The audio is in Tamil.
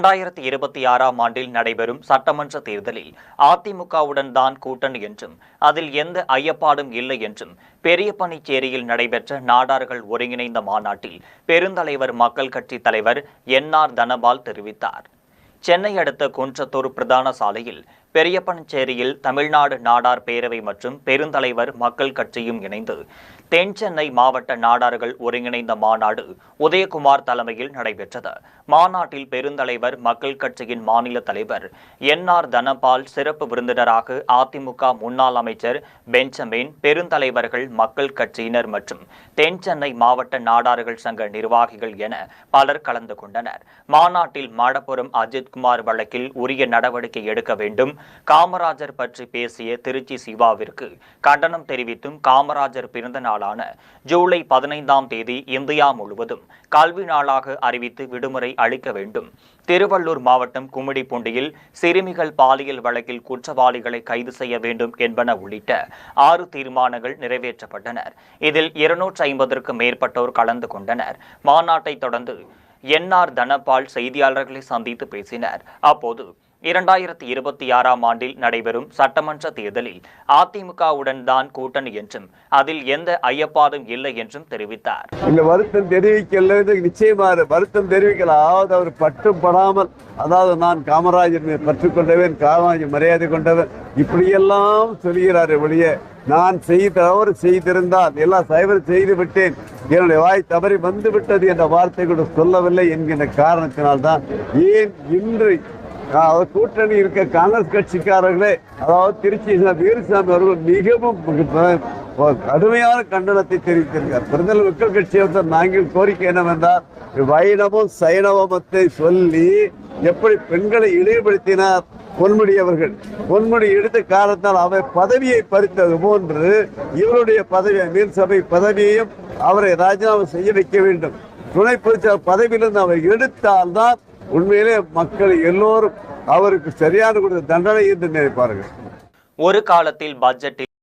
2026ஆம் ஆண்டில் நடைபெறும் சட்டமன்ற தேர்தலில் அதிமுகவுடன் தான் கூட்டணி என்றும் அதில் எந்த ஐயப்பாடும் இல்லை என்றும் பெரியபனிச்சேரியில் நடைபெற்ற நாடார்கள் ஒருங்கிணைந்த மாநாட்டில் பெருந்தலைவர் மக்கள் கட்சி தலைவர் என்.ஆர். தனபால் தெரிவித்தார். சென்னை அடுத்த குன்றத்தூர் பிரதான சாலையில் பெரியபனிச்சேரியில் தமிழ்நாடு நாடார் பேரவை மற்றும் பெருந்தலைவர் மக்கள் கட்சியும் இணைந்து தென் சென்னை மாவட்ட நாடார்கள் ஒருங்கிணைந்த மாநாடு உதயகுமார் தலைமையில் நடைபெற்றது. மாநாட்டில் பெருந்தலைவர் மக்கள் கட்சியின் மாநில தலைவர் என்.ஆர். தனபால் சிறப்பு விருந்தினராக அதிமுக முன்னாள் அமைச்சர் பெஞ்சமின், பெருந்தலைவர்கள் மக்கள் கட்சியினர் மற்றும் தென் சென்னை மாவட்ட நாடார்கள் சங்க நிர்வாகிகள் என பலர் கலந்து கொண்டனர். மாநாட்டில் மாடப்புரம் அஜித்குமார் வழக்கில் உரிய நடவடிக்கை எடுக்க வேண்டும், காமராஜர் பற்றி பேசிய திருச்சி சிவாவிற்கு கண்டனம் தெரிவித்தும் காமராஜர் பிறந்த நாளான ஜூலை 15ஆம் தேதி இந்தியா முழுவதும் கல்வி நாளாக அறிவித்து விடுமுறை அளிக்க வேண்டும், திருவள்ளூர் மாவட்டம் கும்மிடிப்பூண்டியில் சிறுமிகள் பாலியல் வழக்கில் குற்றவாளிகளை கைது செய்ய வேண்டும் என்பன உள்ளிட்ட 6 தீர்மானங்கள் நிறைவேற்றப்பட்டன. இதில் 250க்கும் மேற்பட்டோர் கலந்து கொண்டனர். மாநாட்டை தொடர்ந்து என்.ஆர். தனபால் செய்தியாளர்களை சந்தித்து பேசினார். அப்போது 2026ஆம் ஆண்டில் நடைபெறும் சட்டமன்ற தேர்தலில் அதிமுகவுடன் தான் கூட்டணி என்றும் அதில் எந்த ஐயப்பாடும் இல்லை என்றும் தெரிவித்தார். இந்த வருத்தம் தெரிவிக்கல, நிச்சயமாக வருத்தம் தெரிவிக்கலாம். அதாவது அவர் பட்டுப்படாமல், அதாவது நான் காமராஜர் பற்று கொண்டவன், காமராஜர் மரியாதை கொண்டவன், இப்படியெல்லாம் சொல்கிறார். வெளியே நான் தவறு செய்திருந்தால் எல்லாம் சைவர் செய்து விட்டேன், என்னுடைய வாய் தவறி வந்து விட்டது என்ற வார்த்தை கூட சொல்லவில்லை என்கின்ற காரணத்தினால்தான் ஏன் இன்று கூட்டணி இருக்க காங்கிரஸ் கட்சிக்காரர்களே, அதாவது திருச்சி வீரசாமி அவர்கள் மிகவும் கடுமையான கண்டனத்தை தெரிவித்திருக்கிறார். பிரதமர் மக்கள் கட்சியை நாங்கள் கோரிக்கை என்னவென்றால், வைணவம் சைனவமத்தை சொல்லி எப்படி பெண்களை இழிவுபடுத்தினார் பொன்முடி அவர்கள். பொன்முடி எடுத்த காரணத்தால் அவர் பதவியை பறித்தது போன்று இவருடைய பதவி, மீன் சபை பதவியையும் அவரை ராஜினாமா செய்ய வைக்க வேண்டும். துணை பொதுச்செயலாளர் பதவியிலிருந்து அவர் எடுத்தால்தான் உண்மையிலே மக்கள் எல்லோரும் அவருக்கு சரியான தண்டனை என்று நினைப்பார்கள். ஒரு காலத்தில் பட்ஜெட்டில்